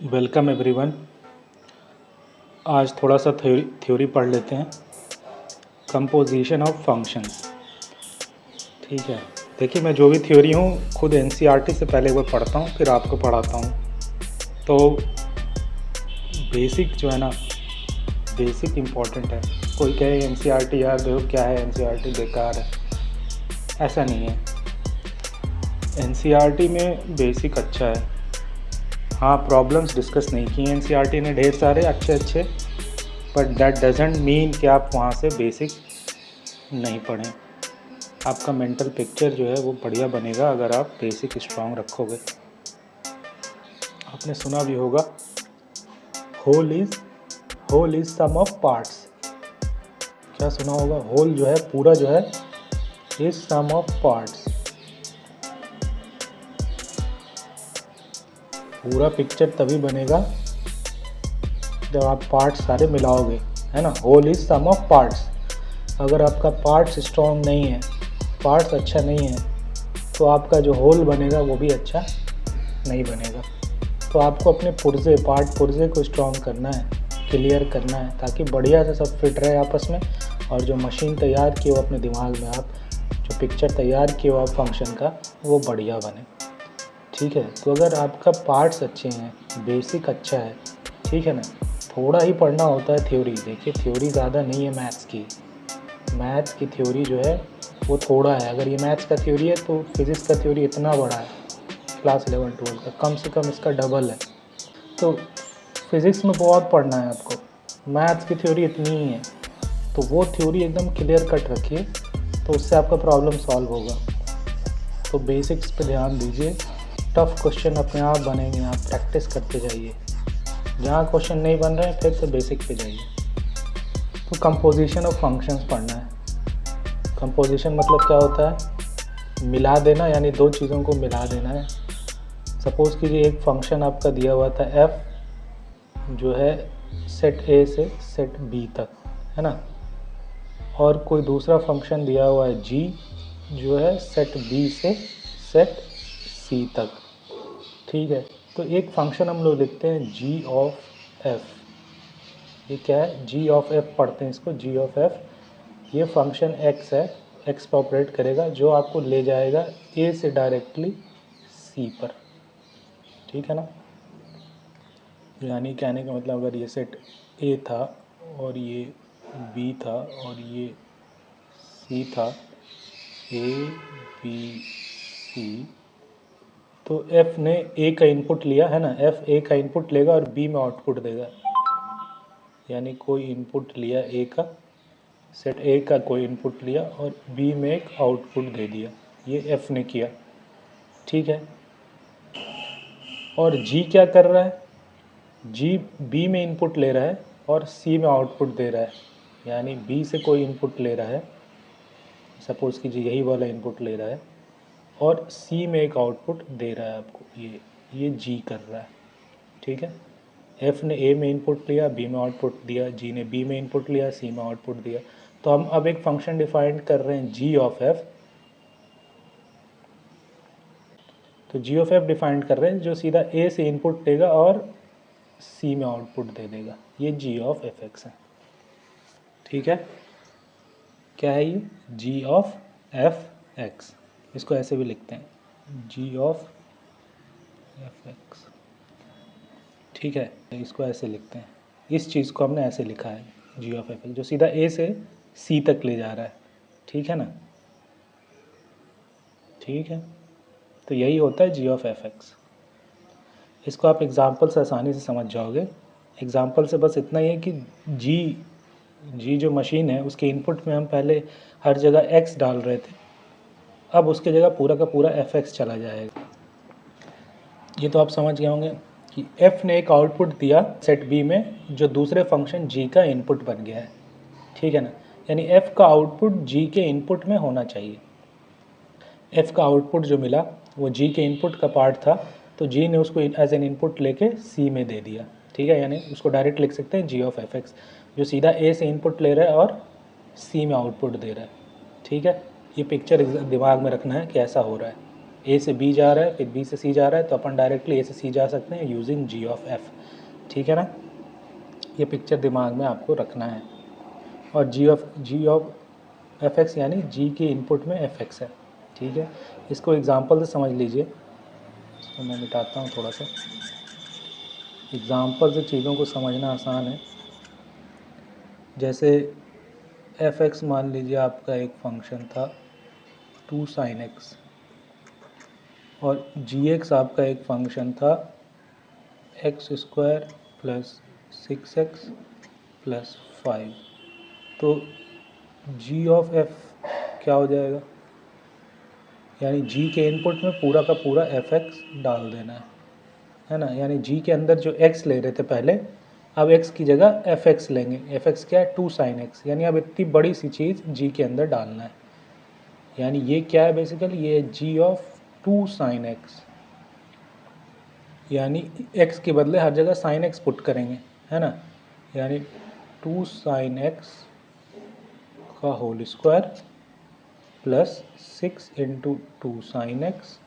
Welcome everyone. आज थोड़ा सा थ्योरी पढ़ लेते हैं। Composition of functions. ठीक है, देखिए मैं जो भी थ्योरी हूँ खुद एनसीईआरटी से पहले वो पढ़ता हूँ फिर आपको पढ़ाता हूँ। तो बेसिक जो है ना, बेसिक इम्पॉर्टेंट है। कोई कहे एनसीईआरटी यार देखो क्या है, एनसीईआरटी बेकार है, ऐसा नहीं है। एनसीईआरटी में बेसिक अच्छा है। हाँ, प्रॉब्लम्स डिस्कस नहीं किए एनसीईआरटी ने ढेर सारे अच्छे, बट दैट डजेंट मीन कि आप वहाँ से बेसिक नहीं पढ़ें। आपका मेंटल पिक्चर जो है वो बढ़िया बनेगा अगर आप बेसिक स्ट्रांग रखोगे। आपने सुना भी होगा, whole is sum of parts. क्या सुना होगा? होल जो है, पूरा जो है, इज सम ऑफ पार्ट्स। पूरा पिक्चर तभी बनेगा जब आप पार्ट्स सारे मिलाओगे, है ना। Whole is sum of parts. अगर आपका पार्ट्स स्ट्रॉन्ग नहीं है, पार्ट्स अच्छा नहीं है, तो आपका जो होल बनेगा वो भी अच्छा नहीं बनेगा। तो आपको अपने पुर्जे को स्ट्रॉन्ग करना है, क्लियर करना है, ताकि बढ़िया से सब फिट रहे आपस में। और जो मशीन तैयार किए हो अपने दिमाग में, आप जो पिक्चर तैयार किए हो आप फंक्शन का, वो बढ़िया बने। ठीक है, तो अगर आपका पार्ट्स अच्छे हैं, बेसिक अच्छा है, ठीक है ना, थोड़ा ही पढ़ना होता है थ्योरी। देखिए थ्योरी ज़्यादा नहीं है मैथ्स की। मैथ्स की थ्योरी जो है वो थोड़ा है। अगर ये मैथ्स का थ्योरी है तो फिज़िक्स का थ्योरी इतना बड़ा है, क्लास 11-12 का, कम से कम इसका डबल है। तो फिज़िक्स में बहुत पढ़ना है आपको, मैथ्स की थ्योरी इतनी ही है। तो वो थ्योरी एकदम क्लियर कट रखिए, तो उससे आपका प्रॉब्लम सॉल्व होगा। तो बेसिक्स पे ध्यान दीजिए। टफ़ क्वेश्चन अपने आप बनेंगे, आप प्रैक्टिस करते जाइए। जहाँ क्वेश्चन नहीं बन रहे हैं फिर से बेसिक पे जाइए। तो कंपोजिशन ऑफ फंक्शंस पढ़ना है। कंपोजिशन मतलब क्या होता है? मिला देना, यानी दो चीज़ों को मिला देना है। सपोज़ कीजिए एक फंक्शन आपका दिया हुआ था f, जो है सेट a से सेट b तक, है ना। और कोई दूसरा फंक्शन दिया हुआ है g, जो है सेट b से सेट c तक। ठीक है, तो एक फंक्शन हम लोग लिखते हैं g ऑफ f। ये क्या है? g ऑफ f पढ़ते हैं इसको, g ऑफ f। ये फंक्शन x है, x पर ऑपरेट करेगा, जो आपको ले जाएगा a से डायरेक्टली c पर। ठीक है ना। यानी कहने का मतलब, अगर ये सेट a था और ये b था और ये c था, a b c, तो f ने a का इनपुट लिया, है ना। f a का इनपुट लेगा और b में आउटपुट देगा। यानी कोई इनपुट लिया a का, सेट a का कोई इनपुट लिया और b में एक आउटपुट दे दिया, ये f ने किया। ठीक है, और g क्या कर रहा है? g b में इनपुट ले रहा है और c में आउटपुट दे रहा है। यानी b से कोई इनपुट ले रहा है, सपोज़ कीजिए यही वाला इनपुट ले रहा है, और c में एक आउटपुट दे रहा है आपको, ये g कर रहा है। ठीक है, f ने a में इनपुट लिया, b में आउटपुट दिया, g ने b में इनपुट लिया, c में आउटपुट दिया। तो हम अब एक फंक्शन डिफाइन कर रहे हैं g ऑफ f। तो g ऑफ f डिफाइन कर रहे हैं जो सीधा a से इनपुट लेगा और c में आउटपुट दे देगा, ये g ऑफ fx है। ठीक है, क्या है ये? g of fx। इसको ऐसे भी लिखते हैं, g ऑफ fx। ठीक है, इसको ऐसे लिखते हैं। इस चीज़ को हमने ऐसे लिखा है, g ऑफ fx, जो सीधा a से c तक ले जा रहा है। ठीक है ना। ठीक है, तो यही होता है g ऑफ fx। इसको आप एग्ज़ाम्पल से आसानी से समझ जाओगे। एग्ज़ाम्पल से बस इतना ही है कि जी जो मशीन है उसके इनपुट में हम पहले हर जगह x डाल रहे थे, अब उसके जगह पूरा का पूरा fx चला जाएगा। ये तो आप समझ गए होंगे कि f ने एक आउटपुट दिया सेट b में, जो दूसरे फंक्शन g का इनपुट बन गया है। ठीक है ना, यानी f का आउटपुट g के इनपुट में होना चाहिए। f का आउटपुट जो मिला वो g के इनपुट का पार्ट था, तो g ने उसको एज एन इनपुट लेके c में दे दिया। ठीक है, यानी उसको डायरेक्ट लिख सकते हैं g ऑफ fx, जो सीधा a से इनपुट ले रहा है और c में आउटपुट दे रहा है। ठीक है, ये पिक्चर दिमाग में रखना है कि ऐसा हो रहा है। ए से बी जा रहा है, फिर बी से सी जा रहा है, तो अपन डायरेक्टली ए से सी जा सकते हैं यूजिंग जी ऑफ एफ। ठीक है ना, ये पिक्चर दिमाग में आपको रखना है। और जी ऑफ एफ एक्स यानी जी के इनपुट में एफ एक्स है। ठीक है, इसको एग्जांपल से समझ लीजिए। इसको मैं मिटाता हूँ थोड़ा सा, एग्जांपल से चीज़ों को समझना आसान है। जैसे एफ एक्स मान लीजिए आपका एक फंक्शन था 2 sin x, और जी एक्स आपका एक फंक्शन था x² प्लस 6x प्लस 5। तो जी ऑफ एफ क्या हो जाएगा, यानी जी के इनपुट में पूरा का पूरा एफ एक्स डाल देना है ना। यानी जी के अंदर जो x ले रहे थे पहले, अब x की जगह एफ एक्स लेंगे। एफ एक्स क्या है, 2 sin x, यानी अब इतनी बड़ी सी चीज़ जी के अंदर डालना है। यानी ये क्या है बेसिकली, ये जी ऑफ 2 sin x, यानी x के बदले हर जगह sin x पुट करेंगे, है ना। यानी 2 sin x का whole square plus 6 into 2 sin x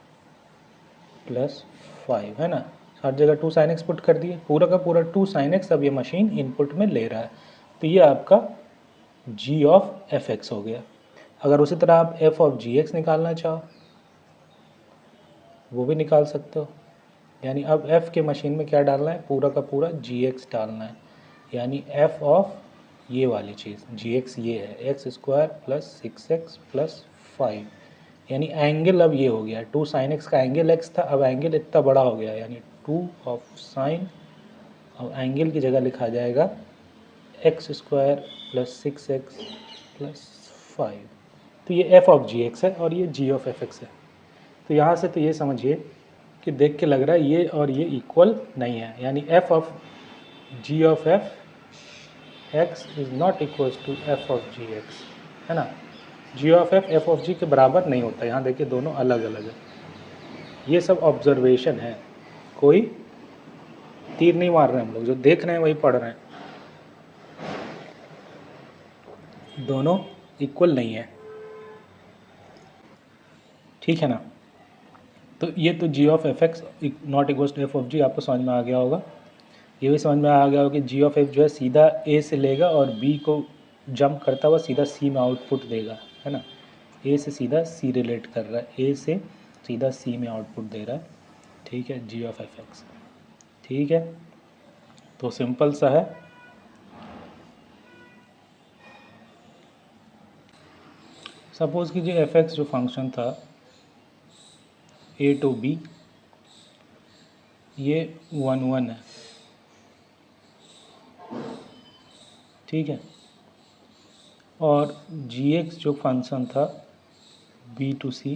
plus 5, है ना। हर जगह 2 sin x पुट कर दिए, पूरा का पूरा 2 sin x अब ये मशीन इनपुट में ले रहा है। तो ये आपका g ऑफ एफ एक्स हो गया। अगर उसी तरह आप f ऑफ जी एक्स निकालना चाहो वो भी निकाल सकते हो। यानी अब f के मशीन में क्या डालना है, पूरा का पूरा जी एक्स डालना है। यानी f ऑफ ये वाली चीज़ जी एक्स ये है x² प्लस 6x प्लस 5, यानी एंगल अब ये हो गया 2 sin x का एंगल x था, अब एंगल इतना बड़ा हो गया, यानी 2 ऑफ साइन, अब एंगल की जगह लिखा जाएगा x² प्लस 6x प्लस 5। तो ये f ऑफ जी एक्स है और ये g ऑफ एफ एक्स है। तो यहाँ से तो ये समझिए कि देख के लग रहा है ये और ये इक्वल नहीं है, यानी f of g of F x is not equals to f of ji x, है ना। g of f of g के बराबर नहीं होता। यहाँ देखिए दोनों अलग अलग है। ये सब ऑब्जर्वेशन है, कोई तीर नहीं मार रहे हैं हम लोग, जो देख रहे हैं वही पढ़ रहे हैं। दोनों इक्वल नहीं है, ठीक है ना। तो ये तो g of F X not equals to F of G आपको समझ में आ गया होगा। ये भी समझ में आ गया होगा कि g ऑफ एफ जो है सीधा a से लेगा और b को जंप करता हुआ सीधा c में आउटपुट देगा, है ना। a से सीधा c रिलेट कर रहा है, a से सीधा c में आउटपुट दे रहा है। ठीक है, g ऑफ एफ एक्स। ठीक है, तो सिंपल सा है। सपोज़ कीजिए एफ एक्स जो फंक्शन था a टू b, ये 1 है, ठीक है। और जी एक्स जो फंक्शन था b टू c,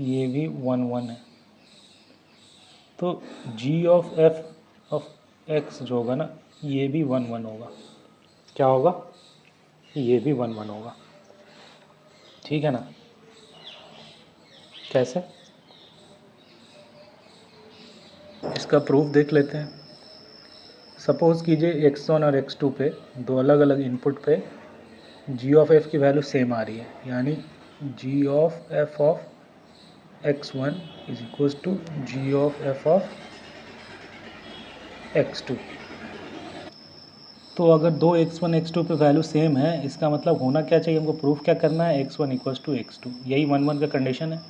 ये भी 1 है। तो g of f of x जो होगा ना, ये भी 1 होगा। क्या होगा, ये भी 1 होगा। ठीक है ना। कैसे, इसका प्रूफ देख लेते हैं। सपोज़ कीजिए x1 और x2 पे दो अलग अलग इनपुट पे g ऑफ एफ की वैल्यू सेम आ रही है, यानी g of f of x1 is equals to g of f of x2। तो अगर दो x1 x2 पे वैल्यू सेम है, इसका मतलब होना क्या चाहिए, हमको प्रूफ क्या करना है, x1 इक्वल्स टू x2। यही 1 का कंडीशन है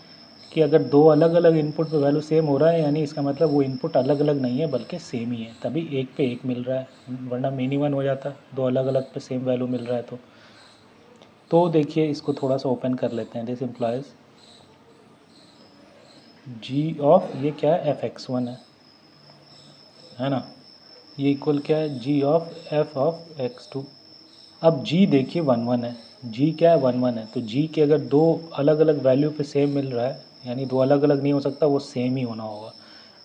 कि अगर दो अलग अलग इनपुट पे वैल्यू सेम हो रहा है, यानी इसका मतलब वो इनपुट अलग अलग नहीं है बल्कि सेम ही है, तभी एक पे एक मिल रहा है, वरना मेनी वन हो जाता, दो अलग अलग पे सेम वैल्यू मिल रहा है। तो देखिए इसको थोड़ा सा ओपन कर लेते हैं। दिस इम्प्लाइज जी ऑफ ये क्या है, एफ एक्स1 है ना, ये इक्वल क्या है, G of f of x2। अब g देखिए 1 है, g क्या है 1 है, तो g के अगर दो अलग अलग वैल्यू पे सेम मिल रहा है, यानी दो अलग अलग नहीं हो सकता, वो सेम ही होना होगा।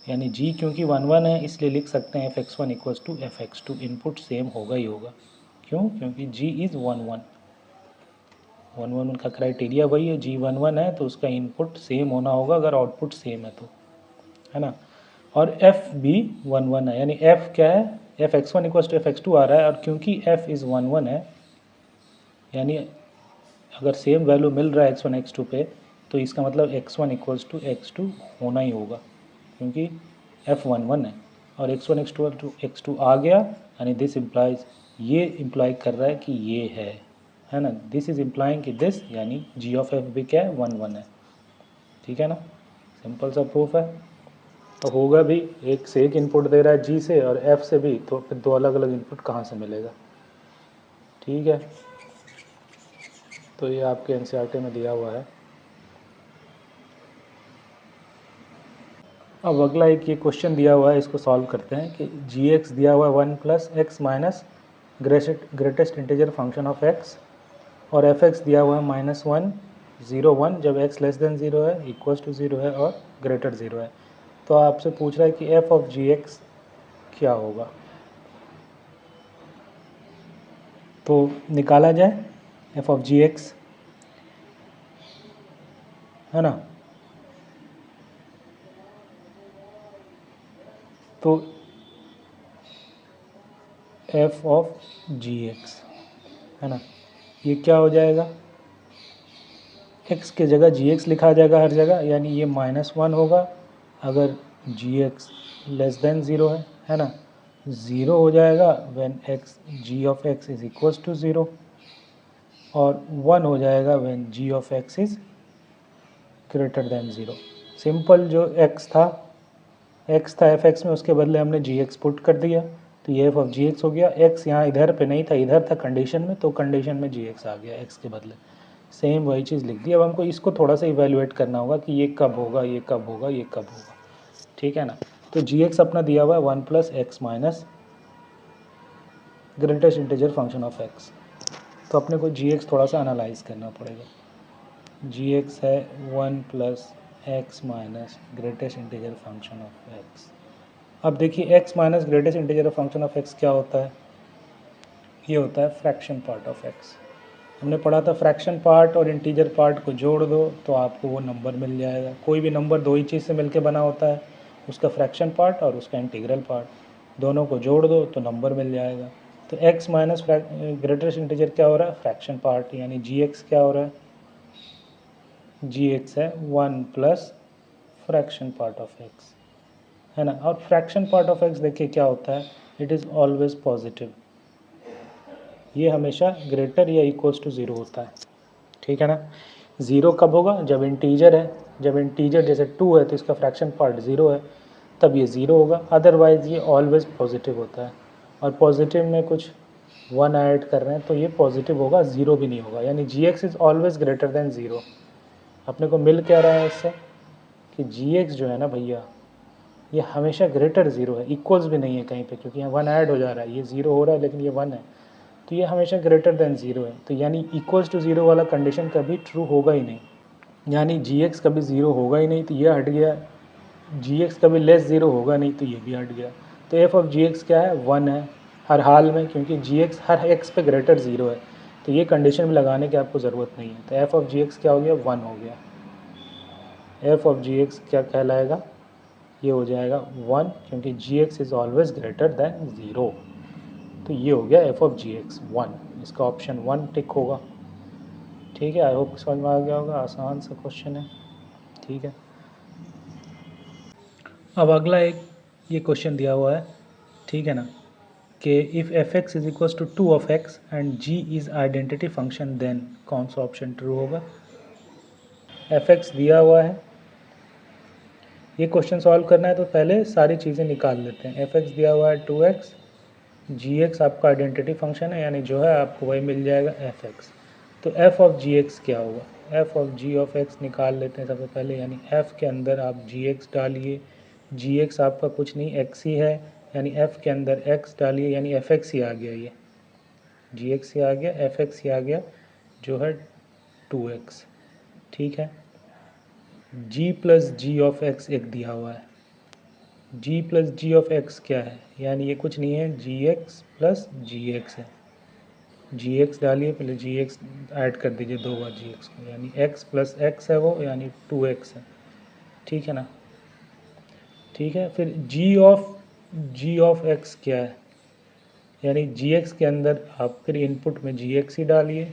यानी g क्योंकि 1 है इसलिए लिख सकते हैं f(x1) equals to f(x2), input same होगा ही होगा। क्यों, क्योंकि g इज़ 1 का क्राइटेरिया वही है, g 1 है तो उसका इनपुट सेम होना होगा अगर आउटपुट सेम है तो, है ना। और f भी 1 है, यानी f क्या है, f(x1) इक्वल्स टू f(x2) आ रहा है, और क्योंकि f इज़ 1 है, यानी अगर सेम वैल्यू मिल रहा है x1 x2 पे, तो इसका मतलब x1 इक्वल्स टू x2 होना ही होगा, क्योंकि f11 है और x1 x2 आ गया, यानी दिस इम्प्लाइज, ये इम्प्लाई कर रहा है कि ये है ना, दिस इज इम्प्लाइंग कि दिस, यानी g ऑफ f भी क्या है, 1 है। ठीक है ना, सिंपल सा प्रूफ है। तो होगा भी, एक से एक इनपुट दे रहा है g से और f से भी, तो फिर दो अलग अलग इनपुट कहाँ से मिलेगा। ठीक है, तो ये आपके एनसीईआरटी में दिया हुआ है। अब अगला एक ये क्वेश्चन दिया हुआ है, इसको सॉल्व करते हैं कि जी एक्स दिया हुआ है 1 plus x minus greatest integer function of x, और एफ एक्स दिया हुआ है -1 0 1 जब एक्स लेस देन 0 है, इक्वल्स टू 0 है और ग्रेटर 0 है। तो आपसे पूछ रहा है कि एफ ऑफ जी एक्स क्या होगा। तो निकाला जाए एफ ऑफ जी एक्स, है ना। तो एफ ऑफ जी एक्स, है ना, ये क्या हो जाएगा, x के जगह जी एक्स लिखा जाएगा हर जगह, यानी ये -1 होगा अगर जी एक्स लेस देन 0 है ना। 0 हो जाएगा when x g of x is equals to 0, और 1 हो जाएगा when g of x is greater than 0। Simple, जो x था एफ एक्स में, उसके बदले हमने जी एक्स पुट कर दिया, तो ये एफ ऑफ जी एक्स हो गया। x यहाँ इधर पे नहीं था, इधर था कंडीशन में, तो कंडीशन में जी एक्स आ गया x के बदले, सेम वही चीज़ लिख दी। अब हमको इसको थोड़ा सा इवेलुएट करना होगा कि ये कब होगा, ये कब होगा, ये कब होगा। ठीक है ना, तो जी एक्स अपना दिया हुआ है 1 plus x minus greatest integer function of X, तो अपने को जी एक्स थोड़ा सा एनालाइज करना पड़ेगा। जी एक्स है 1 plus x minus greatest integer function of x. अब देखिए x minus greatest integer function of x क्या होता है, ये होता है फ्रैक्शन पार्ट ऑफ x। हमने पढ़ा था फ्रैक्शन पार्ट और इंटीजर पार्ट को जोड़ दो तो आपको वो नंबर मिल जाएगा। कोई भी नंबर दो ही चीज़ से मिलके बना होता है, उसका फ्रैक्शन पार्ट और उसका इंटीग्रल पार्ट, दोनों को जोड़ दो तो नंबर मिल जाएगा। तो x माइनस ग्रेटेस्ट इंटीजर क्या हो रहा है, फ्रैक्शन पार्ट, यानी जी एक्स क्या हो रहा है, जी एक्स है 1 plus fraction part of x, है ना। और फ्रैक्शन पार्ट ऑफ x देखिए क्या होता है, इट इज़ ऑलवेज पॉजिटिव, ये हमेशा ग्रेटर या इक्वल्स टू 0 होता है। ठीक है ना, 0 कब होगा, जब इंटीजर है, जब इंटीजर जैसे 2 है तो इसका फ्रैक्शन पार्ट 0 है, तब ये 0 होगा, अदरवाइज़ ये ऑलवेज पॉजिटिव होता है। और पॉजिटिव में कुछ 1 ऐड कर रहे हैं तो ये पॉजिटिव होगा, 0 भी नहीं होगा, यानी G X is always greater than 0। अपने को मिल क्या रहा है इससे कि जी एक्स जो है ना भैया, ये हमेशा ग्रेटर 0 है, इक्वल्स भी नहीं है कहीं पे, क्योंकि यहाँ 1 ऐड हो जा रहा है, ये 0 हो रहा है लेकिन ये 1 है, तो ये हमेशा ग्रेटर देन 0 है। तो यानी इक्वल्स टू 0 वाला कंडीशन कभी ट्रू होगा ही नहीं, यानी जी एक्स कभी 0 होगा ही नहीं, तो ये हट गया। जी एक्स कभी लेस 0 होगा नहीं, तो ये भी हट गया। तो एफ ऑफ जी एक्स क्या है, 1 है हर हाल में, क्योंकि जी एक्स हर एक्स पे ग्रेटर 0 है, तो ये कंडीशन में लगाने की आपको ज़रूरत नहीं है। तो एफ ऑफ जी एक्स क्या हो गया, 1 हो गया। एफ ऑफ जी एक्स क्या कहलाएगा, ये हो जाएगा 1, क्योंकि G X is always greater than 0। तो ये हो गया एफ ऑफ जी एक्स 1, इसका ऑप्शन 1 टिक होगा। ठीक है, आई होप समझ में आ गया होगा, आसान सा क्वेश्चन है। ठीक है, अब अगला एक ये क्वेश्चन दिया हुआ है, ठीक है ना, कि if F X is equals to 2 of X and G is identity function, then कौन सा ऑप्शन ट्रू होगा। एफ एक्स दिया हुआ है, ये क्वेश्चन सॉल्व करना है तो पहले सारी चीज़ें निकाल लेते हैं। एफ एक्स दिया हुआ है 2x, जी एक्स आपका आइडेंटिटी फंक्शन है, यानी जो है आपको वही मिल जाएगा एफ एक्स। तो एफ ऑफ जी एक्स क्या होगा, F of G of X निकाल लेते हैं सबसे पहले, यानी एफ के अंदर आप जी एक्स डालिए, जी एक्स आपका कुछ नहीं एक्स ही है, यानी एफ के अंदर एक्स डालिए, यानी एफ एक्स ही आ गया, ये जी एक्स ही आ गया, एफ एक्स ही आ गया, जो है 2x। ठीक है, जी प्लस जी ऑफ एक्स एक दिया हुआ है, जी प्लस जी ऑफ एक्स क्या है, यानी ये कुछ नहीं है, जी एक्स प्लस जी एक्स है। जी एक्स डालिए, पहले जी एक्स ऐड कर दीजिए 2 बार जी एक्स को, यानी एक्स प्लस एक्स है वो, यानी 2x है। ठीक है ना, ठीक है, फिर जी ऑफ एक्स क्या है, यानी जी एक्स के अंदर आप फिर इनपुट में जी एक्स ही डालिए।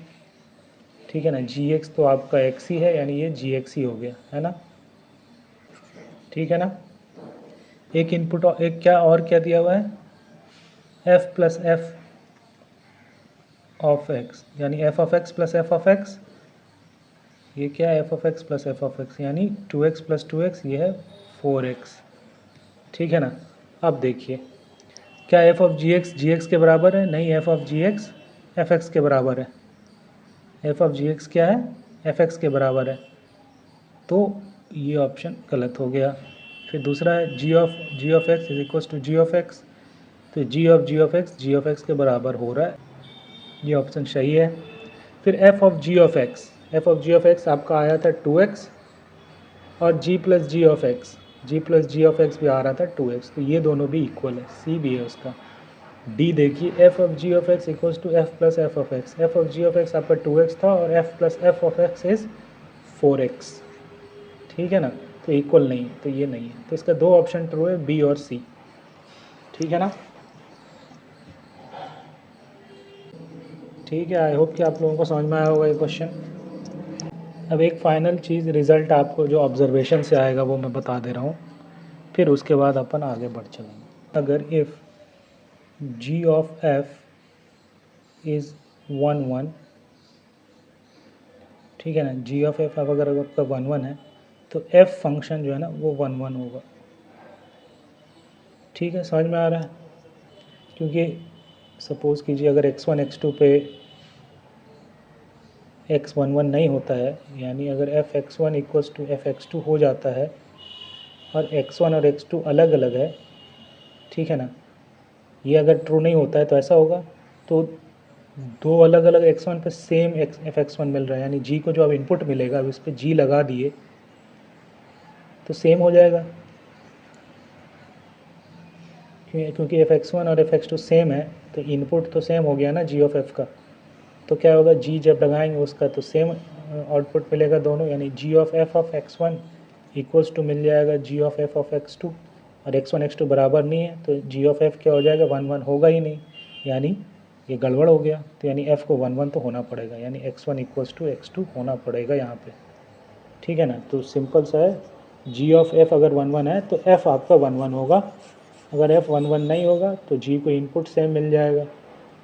ठीक है ना। जी एक्स तो आपका एक्स ही है, यानी ये जी एक्स ही हो गया, है ना। ठीक है ना। एक इनपुट और एक क्या और क्या दिया हुआ है, F plus F of X, यानी F of X plus F of X, ये क्या है, F of X plus F of X, यानी 2x प्लस 2x, ये है 4x। ठीक है ना। अब देखिए, क्या एफ ऑफ जी एक्स के बराबर है, नहीं, F of ji X F X के बराबर है। एफ ऑफ जी एक्स क्या है, एफ एक्स के बराबर है, तो ये ऑप्शन गलत हो गया। फिर दूसरा है G of X is equal to G of X, तो जी ऑफ एक्स के बराबर हो रहा है, ये ऑप्शन सही है। फिर F of G of X आपका आया था 2x, और G plus G of X भी आ रहा था 2x, तो ये दोनों भी इक्वल है, सी भी है उसका। डी देखिए, F of G of X equals to F plus F of X, F of G of X आपका 2x था और F plus F of X is 4x। ठीक है ना, तो इक्वल नहीं है, तो ये नहीं है, तो इसका दो ऑप्शन ट्रू है, बी और सी। ठीक है ना। ठीक है, आई होप कि आप लोगों को समझ में आया होगा ये क्वेश्चन। अब एक फाइनल चीज़, रिज़ल्ट आपको जो ऑब्जर्वेशन से आएगा वो मैं बता दे रहा हूँ, फिर उसके बाद अपन आगे बढ़ चलेंगे। अगर if g of f is 1 1, ठीक है ना, g ऑफ f अगर आपका 1 1 है, तो f फंक्शन जो है ना वो 1 1 होगा। ठीक है, समझ में आ रहा है। क्योंकि सपोज़ कीजिए अगर x1 x2 पे x11 नहीं होता है, यानी अगर f x1 equals to f x2 हो जाता है और x1 और x2 अलग अलग है, ठीक है ना, ये अगर ट्रू नहीं होता है तो ऐसा होगा, तो दो अलग अलग x1 पे सेम f x1 मिल रहा है, यानी g को जो अब इनपुट मिलेगा, अब इस पर g लगा दिए तो सेम हो जाएगा, क्योंकि f x1 और f x2 सेम है, तो इनपुट तो सेम हो गया ना g ऑफ f का, तो क्या होगा, g जब लगाएंगे उसका तो सेम आउटपुट मिलेगा दोनों, यानी g of f of x1 equals to मिल जाएगा g of f of x2, और x1 x2 बराबर नहीं है तो g ऑफ f क्या हो जाएगा, 1 1 होगा ही नहीं, यानी ये गड़बड़ हो गया, तो यानी f को 1 1 तो होना पड़ेगा, यानी x1 इक्वल्स टू x2 होना पड़ेगा यहाँ पे। ठीक है ना, तो सिंपल सा है, g ऑफ f अगर 1 1 है तो f आपका 1 1 होगा, अगर f 1 1 नहीं होगा तो g को इनपुट सेम मिल जाएगा,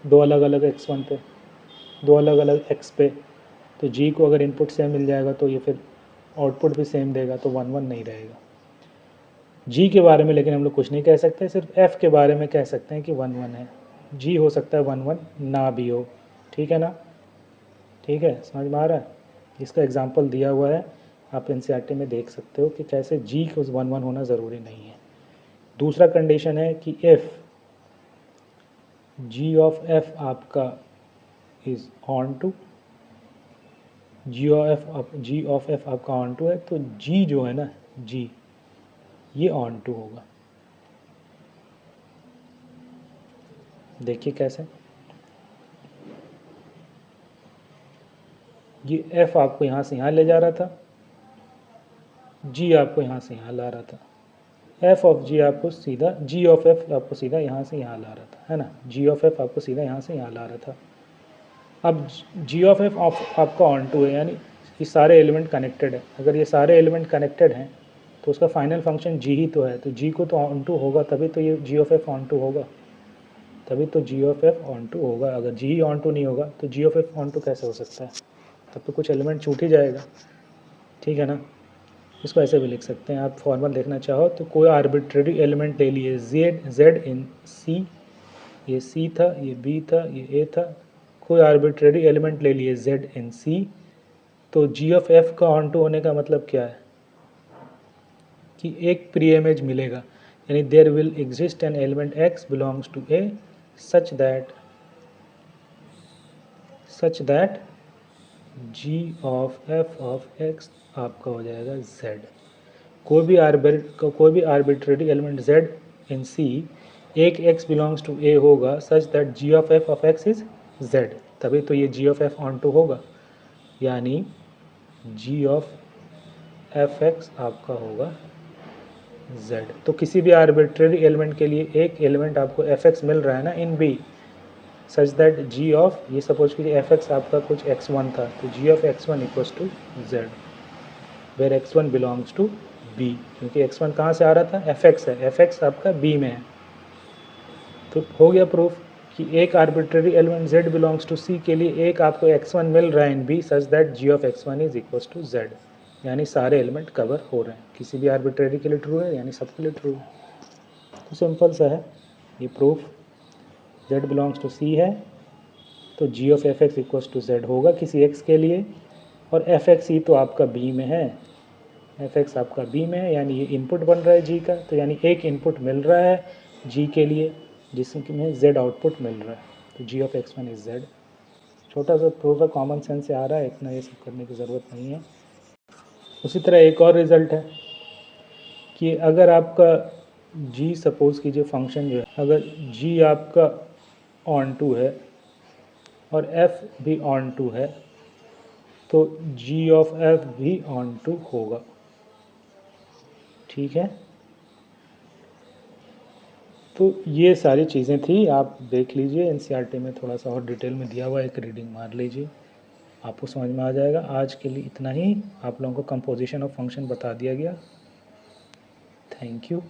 दो अलग अलग x1 पे, दो अलग अलग x पे, तो g को अगर इनपुट सेम मिल जाएगा तो ये फिर आउटपुट भी सेम देगा, तो 1 1 नहीं रहेगा। g के बारे में लेकिन हम लोग कुछ नहीं कह सकते, सिर्फ f के बारे में कह सकते हैं कि 1 1 है, g हो सकता है 1 1 ना भी हो। ठीक है ना। ठीक है, समझ में आ रहा है। इसका एग्जांपल दिया हुआ है, आप एनसीईआरटी में देख सकते हो कि कैसे g को 1 1 होना ज़रूरी नहीं है। दूसरा कंडीशन है कि इफ़ g ऑफ f आपका is onto, G of F आपका ऑन टू है, तो g जो है ना, g ये ऑन टू होगा। देखिए कैसे, ये f आपको यहाँ से यहाँ ले जा रहा था, g आपको यहाँ से यहाँ ला रहा था, f ऑफ g आपको सीधा, g ऑफ f आपको सीधा यहाँ से यहाँ ला रहा था, है ना, g ऑफ f आपको सीधा यहाँ से यहाँ ला रहा था। अब g ऑफ f आपका ऑन टू है, यानी ये सारे एलिमेंट कनेक्टेड है, अगर ये सारे एलिमेंट कनेक्टेड हैं तो उसका फाइनल फंक्शन g ही तो है, तो g को तो ऑन टू होगा, तभी तो ये g of f onto होगा, तभी तो g of f onto होगा। अगर g ही ऑन टू नहीं होगा तो g of f onto कैसे हो सकता है, तब तो कुछ एलिमेंट छूट ही जाएगा। ठीक है ना। इसको ऐसे भी लिख सकते हैं, आप फॉर्मल देखना चाहो तो कोई आर्बिट्रेरी एलिमेंट ले लिए, z इन c, ये c था, ये b था, ये a था, कोई आर्बिट्रेरी एलिमेंट ले लिए z इन c, तो g ऑफ f का ऑन टू होने का मतलब क्या है कि एक प्री इमेज मिलेगा, यानी there will exist an element x belongs to a such that g of f of x आपका हो जाएगा z। कोई भी arbitrary element z in c एक x बिलोंग्स टू a होगा such that g of x is z, तभी तो ये g of f onto होगा, यानी g ऑफ fx आपका होगा z। तो किसी भी आर्बिट्रेरी एलिमेंट के लिए एक एलिमेंट आपको fx मिल रहा है ना in b, such that G of, ये सपोज कीजिए एफ एक्स आपका कुछ x1 था, तो G of x1 equals to z, where x1 belongs to b, क्योंकि x1 कहाँ से आ रहा था, fx है, fx आपका b में है। तो हो गया प्रूफ कि एक arbitrary element z belongs to c के लिए एक आपको x1 मिल रहा है in b such that g of x1 is equals to z, यानी सारे एलिमेंट कवर हो रहे हैं, किसी भी आर्बिट्ररी के लिए ट्रू है यानी सबके लिए ट्रू है। तो सिंपल सा है ये proof, z belongs to c है तो g of F X equals to z होगा किसी x के लिए, और एफ एक्स ही तो आपका b में है, एफ एक्स आपका b में है, यानी ये इनपुट बन रहा है g का, तो यानी एक इनपुट मिल रहा है g के लिए जिसमें z आउटपुट मिल रहा है, तो g of x1 is z। छोटा सा प्रूफ है, कॉमन सेंस से आ रहा है, इतना ये सब करने की ज़रूरत नहीं है। उसी तरह एक और रिज़ल्ट है कि अगर आपका g सपोज कीजिए फंक्शन जो है, अगर g आपका ऑन टू है और f भी ऑन टू है तो g ऑफ f भी ऑन टू होगा, ठीक है। तो ये सारी चीज़ें थी, आप देख लीजिए एनसीईआरटी में थोड़ा सा और डिटेल में दिया हुआ है, एक रीडिंग मार लीजिए, आपको समझ में आ जाएगा। आज के लिए इतना ही, आप लोगों को कंपोजिशन ऑफ फंक्शन बता दिया गया। Thank you.